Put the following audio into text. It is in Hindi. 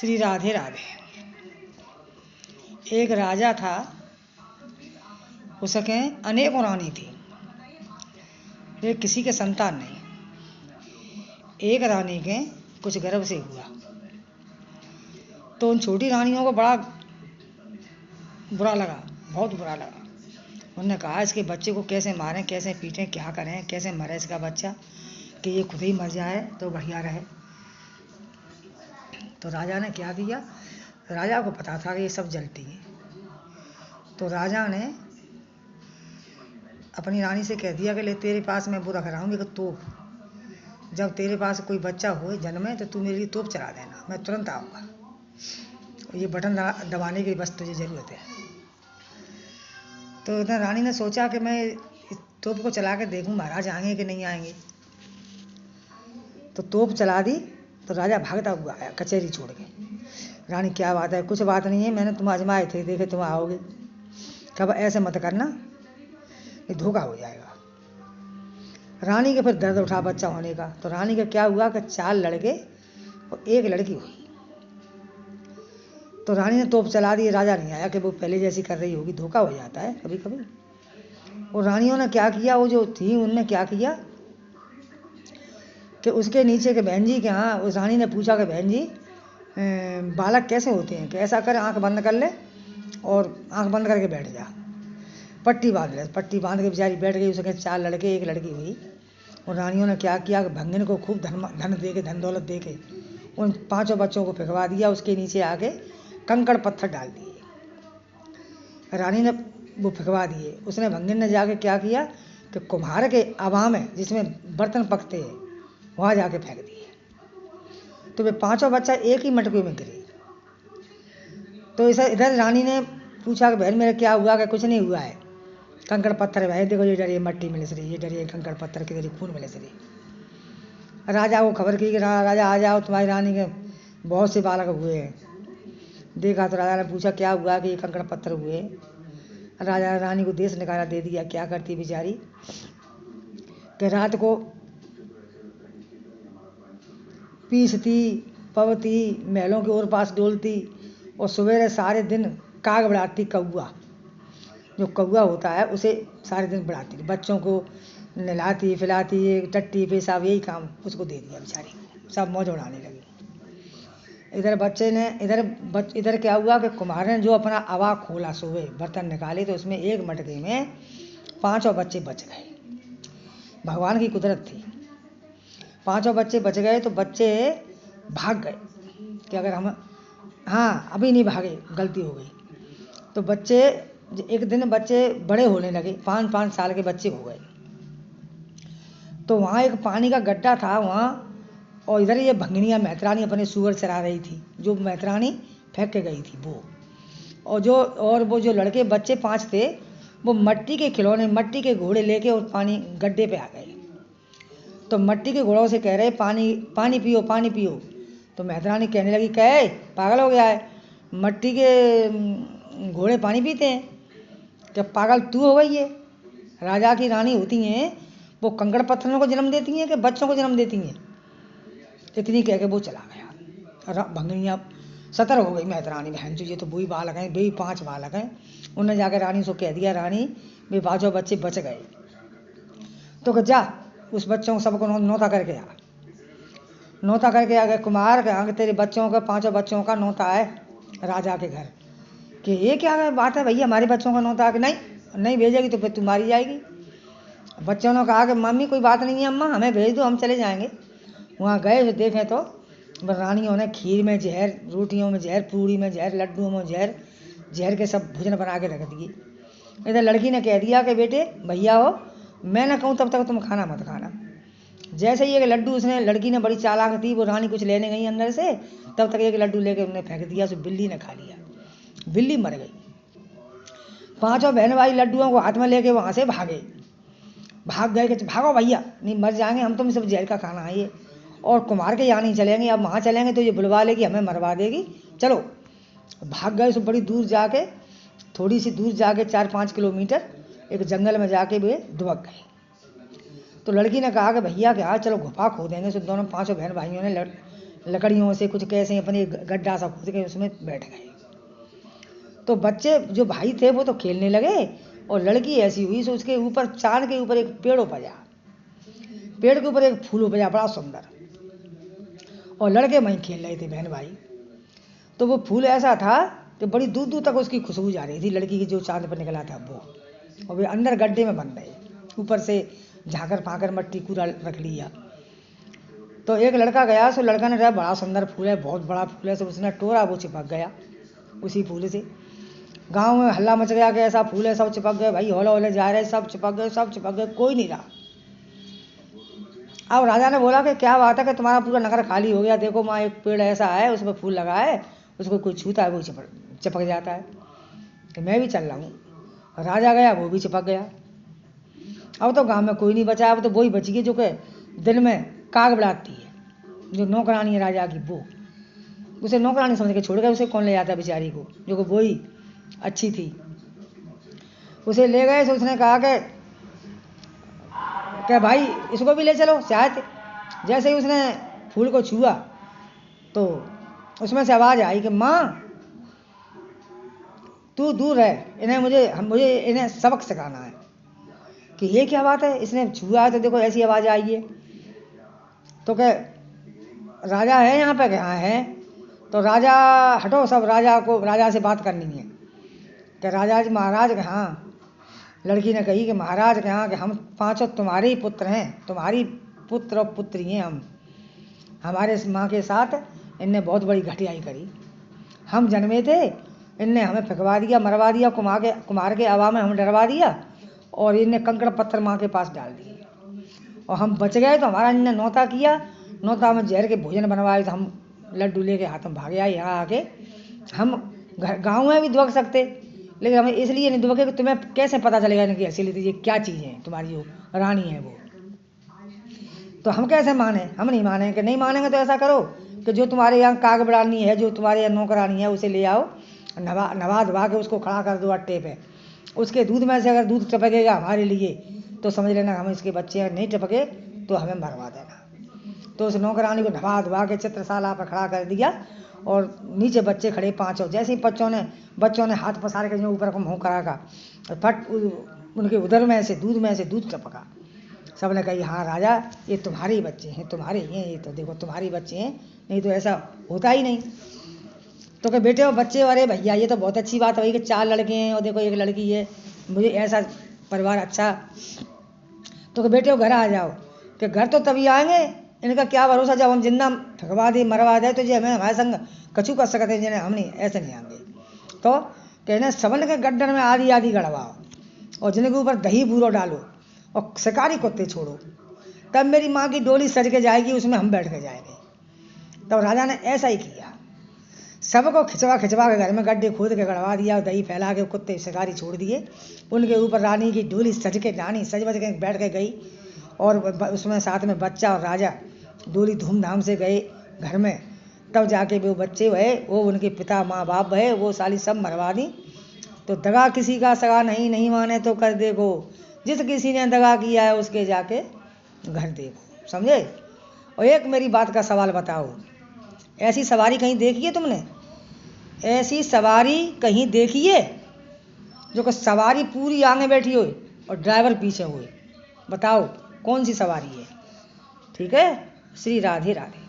श्री राधे राधे। एक राजा था, उसके अनेकों रानी थी, ये किसी के संतान नहीं। एक रानी के कुछ गर्भ से हुआ तो उन छोटी रानियों को बड़ा बुरा लगा, बहुत बुरा लगा। उन्होंने कहा इसके बच्चे को कैसे मारें, कैसे पीटें, क्या करें, कैसे मरे इसका बच्चा, कि ये खुद ही मर जाए तो बढ़िया रहे। तो राजा ने क्या किया, राजा को पता था कि ये सब जलती हैं, तो राजा ने अपनी रानी से कह दिया कि ले तेरे पास मैं वो रख रहा हूँ, तोप, जब तेरे पास कोई बच्चा हो जन्मे तो तू मेरे लिए तोप चला देना, मैं तुरंत आऊँगा, ये बटन दबाने की बस तुझे ज़रूरत है। तो इधर रानी ने सोचा कि मैं इस तोप को चला के देखूँ महाराज आएंगे कि नहीं आएंगे। तो तोप चला दी तो राजा भागता हुआ आया कचहरी छोड़ के। रानी क्या बात है, कुछ बात नहीं है, मैंने तुम आजमाए थे, देखे तुम आओगे, कब ऐसे मत करना, ये धोखा हो जाएगा। रानी के फिर दर्द उठा बच्चा होने का। तो रानी का क्या हुआ कि 4 लड़के और 1 लड़की हुई। तो रानी ने तोप चला दी, राजा नहीं आया कि वो पहले जैसी कर रही होगी, धोखा हो जाता है कभी कभी। और रानियों ने क्या किया, वो जो थी उनने क्या किया कि उसके नीचे के बहन जी के यहाँ उस रानी ने पूछा कि बहन जी बालक कैसे होते हैं, कि ऐसा कर आँख बंद कर ले और आँख बंद करके बैठ जा, पट्टी बांध ले। पट्टी बांध के बेचारी बैठ गई, उसके 4 लड़के 1 लड़की हुई। और रानियों ने क्या किया कि भंगिन को खूब धन दे के, धन दौलत दे के उन 5 बच्चों को फेंकवा दिया, उसके नीचे आके कंकड़ पत्थर डाल दिए। रानी ने वो फेंकवा दिए। उसने भंगिन ने जाके क्या किया कि कुम्हार के आवा में जिसमें बर्तन पकते हैं वहाँ जाके फेंक दिए। तो वे 5 बच्चा एक ही मटके में गिरे। तो इधर रानी ने पूछा कि बहन मेरा क्या हुआ, कि कुछ नहीं हुआ है, कंकड़ पत्थर है, देखो ये डरिए मट्टी मिले से, ये डरिए कंकड़ पत्थर के जरिए खून मिले से। राजा को खबर की कि राजा आ जाओ, तुम्हारी रानी के बहुत से बालक हुए हैं। देखा तो राजा ने पूछा क्या हुआ, कि ये कंकड़ पत्थर हुए। राजा रानी को देश निकाला दे दिया। क्या करती बेचारी कि रात को पीसती पवती, महलों के ओर पास डोलती, और सवेरे सारे दिन काग बढ़ाती, कौआ जो कौआ होता है उसे सारे दिन बढ़ाती, बच्चों को नहलाती फिलाती, टट्टी पेशाब यही काम उसको दे दिया बेचारी, सब मौज उड़ाने लगी। इधर क्या हुआ कि कुम्हार ने जो अपना अवा खोला, सुबह बर्तन निकाले तो उसमें एक मटके में 5 बच्चे बच गए। भगवान की कुदरत थी, 5 बच्चे बच गए। तो बच्चे भाग गए कि अगर हम अभी नहीं भागे, गलती हो गई। तो बच्चे एक दिन बच्चे बड़े होने लगे, 5-5 साल के बच्चे हो गए। तो वहाँ एक पानी का गड्ढा था वहाँ, और इधर ये भंगिनिया मैतरानी अपने सुअर चरा रही थी, जो मैतरानी फेंक के गई थी वो। और वो जो लड़के बच्चे 5 थे वो मट्टी के खिलौने, मट्टी के घोड़े लेके और पानी गड्ढे पे आ गए। तो मट्टी के घोड़ों से कह रहे पानी पानी पियो, पानी पियो। तो मैतरानी कहने लगी, कहे पागल हो गया है, मट्टी के घोड़े पानी पीते हैं, क्या पागल तू हो गई है? राजा की रानी होती हैं वो कंकड़ पत्थरों को जन्म देती हैं कि बच्चों को जन्म देती हैं? इतनी कह के वो चला गया। भंगिनिया 17 हो गई मैतरानी, बहन जी ये तो वही बालक हैं, वही 5 बालक हैं। उन्होंने जाकर रानी से कह दिया, रानी वे 5 बच्चे बच गए, तो जा उस बच्चों को सबको नौता करके आ। नौता करके आ गए कुमार के आगे, तेरे बच्चों का 5 बच्चों का नौता है राजा के घर। कि ये क्या बात है भैया, हमारे बच्चों का नौता है? कि नहीं भेजेगी तो फिर तू मारी जाएगी। बच्चों ने कहा कि मम्मी कोई बात नहीं है अम्मा, हमें भेज दो, हम चले जाएंगे। वहाँ गए तो देखें तो रानियों ने खीर में जहर, रोटियों में जहर, पूड़ी में जहर, लड्डुओं में जहर के सब भोजन बना के रख दिए। इधर लड़की ने कह दिया कि बेटे भैया हो, मैं ना कहूँ तब तक तुम खाना मत खाना। जैसे ही एक लड्डू, उसने लड़की ने बड़ी चालाक थी, वो रानी कुछ लेने गई अंदर से, तब तक एक लड्डू लेके उन्हें फेंक दिया, उसे बिल्ली ने खा लिया, बिल्ली मर गई। 5 बहन भाई लड्डुओं को हाथ में लेके वहाँ से भाग गए कि भागो भैया, नहीं मर जाएंगे हम, तुम सब जहर का खाना है ये, और कुमार के यहाँ नहीं चलेंगे, अब वहाँ चलेंगे तो ये बुलवा लेगी, हमें मरवा देगी, चलो। भाग गए। सब बड़ी दूर जाके, थोड़ी सी दूर जाके 4-5 किलोमीटर एक जंगल में जाके वे दुबक गए। तो लड़की ने कहा कि भैया क्या चलो गुफा खोदेंगे। सो दोनों 5 बहन भाइयों ने लकड़ियों से कुछ कैसे अपने गड्ढा सा खोद के उसमें बैठ गए। तो बच्चे जो भाई थे वो तो खेलने लगे और लड़की ऐसी हुई सो उसके ऊपर चांद के ऊपर एक पेड़ उपजा, पेड़ के ऊपर एक फूल उपजा बड़ा सुंदर, और लड़के वहीं खेल रहे थे बहन भाई। तो वो फूल ऐसा था कि बड़ी दूर दूर तक उसकी खुशबू जा रही थी लड़की की जो चांद पर निकला था वो, और वे अंदर गड्ढे में बन रहे, ऊपर से झाकर फाकर मट्टी कूड़ा रख लिया। तो एक लड़का गया, सो लड़का ने कहा बड़ा सुंदर फूल है, बहुत बड़ा फूल है, तो उसने टोरा, वो चिपक गया उसी फूल से। गांव में हल्ला मच गया कि ऐसा फूल है, सब चिपक गए भाई, हौले हौले जा रहे, सब चिपक गए, सब चिपक गए, कोई नहीं रहा। अब राजा ने बोला कि क्या बात है कि तुम्हारा पूरा नगर खाली हो गया, देखो वहाँ एक पेड़ ऐसा है उसमें फूल लगा है, उसको कोई छूता है वो चिपक जाता है, कि मैं भी चल रहा हूँ। राजा गया, वो भी चिपक गया। अब तो गांव में कोई नहीं बचा, अब तो वही बची गई जो कि दिन में काग बढ़ाती है, जो नौकरानी है राजा की, वो उसे नौकरानी समझ के छोड़ गए, उसे कौन ले जाता है बेचारी को, जो कि वही अच्छी थी। उसे ले गए तो उसने कहा कि भाई इसको भी ले चलो शायद। जैसे ही उसने फूल को छुआ तो उसमें से आवाज़ आई कि माँ तू दूर है, इन्हें मुझे इन्हें सबक सिखाना है। कि ये क्या बात है, इसने छुआ है तो देखो ऐसी आवाज़ आई है। तो क्या राजा है यहाँ पे? कहाँ है? तो राजा हटो सब, राजा से बात करनी है। कि राजा जी महाराज के हाँ। लड़की ने कही कि महाराज के हाँ कि हम पांचों तुम्हारे ही पुत्र हैं, तुम्हारी पुत्र और पुत्री हैं हम। हमारे माँ के साथ इनने बहुत बड़ी घटियाई करी, हम जन्मे थे इनने हमें फेंकवा दिया, मरवा दिया, कुमार के हवा में हमें डरवा दिया, और इनने कंकड़ पत्थर माँ के पास डाल दिए, और हम बच गए। तो हमारा इनने नौता किया, नौता में जहर के भोजन बनवाए, तो हम लड्डू लेके हाथ में भागे आए यहाँ आके। हम गाँव में भी दुबक सकते, लेकिन हमें इसलिए नहीं दुबके कि तुम्हें कैसे पता चलेगा इनकी असलियत ये क्या चीज़ है, तुम्हारी जो रानी है वो। तो हम कैसे माने? हम नहीं मानेंगे। नहीं मानेंगे तो ऐसा करो कि जो तुम्हारे यहाँ काग बढ़ानी है, जो तुम्हारे यहाँ नौकरानी है, उसे ले आओ, नवा धवा के उसको खड़ा कर दो अट्टे पे। उसके दूध में से अगर दूध टपकेगा हमारे लिए तो समझ लेना हम इसके बच्चे हैं, नहीं टपके तो हमें मरवा देना। तो उस नौकरानी को नवा धवा के चित्रशाला पर खड़ा कर दिया, और नीचे बच्चे खड़े पांचों। जैसे ही बच्चों ने हाथ पसार के जो ऊपर को मुँह करा का, फट उनके उधर में से दूध टपका। सब ने कही हाँ राजा ये तुम्हारे ही बच्चे हैं, तुम्हारे ही हैं, ये तो देखो तुम्हारे ही बच्चे हैं, नहीं तो ऐसा होता ही नहीं। तो क्या बेटे और बच्चे, अरे भैया ये तो बहुत अच्छी बात है भाई कि 4 लड़के हैं और देखो 1 लड़की है, मुझे ऐसा परिवार अच्छा। तो क्या बेटे घर आ जाओ। कि घर तो तभी आएंगे, इनका क्या भरोसा, जब हम जिंदा ठगवा दे मरवा दे तो जो हमें हमारे संग कछु कर सकते हैं, जिन्हें हम नहीं ऐसे नहीं आएंगे। तो कहने सबन के गड्ढन में आधी आधी गड़वाओ, और जिनके ऊपर दही बूरो डालो, और शिकारी कुत्ते छोड़ो, तब मेरी माँ की डोली सज के जाएगी, उसमें हम बैठ के जाएंगे। तब राजा ने ऐसा ही किया, सबको खिंचवा के घर में गड्ढे खोद के गड़वा दिया, और दही फैला के कुत्ते शिकारी छोड़ दिए। उनके ऊपर रानी की डोली सज बज के बैठ के गई, और उसमें साथ में बच्चा और राजा डोली धूमधाम से गए घर में। तब जाके वो बच्चे हुए, वो उनके पिता माँ बाप है, वो साली सब मरवा दी। तो दगा किसी का सगा नहीं माने तो कर देखो, जिस किसी ने दगा किया है उसके जाके घर देखो, समझे। और एक मेरी बात का सवाल बताओ, ऐसी सवारी कहीं देखी है तुमने? ऐसी सवारी कहीं देखी है जो कि सवारी पूरी आगे बैठी हो और ड्राइवर पीछे हुए? बताओ कौन सी सवारी है? ठीक है, श्री राधे राधे।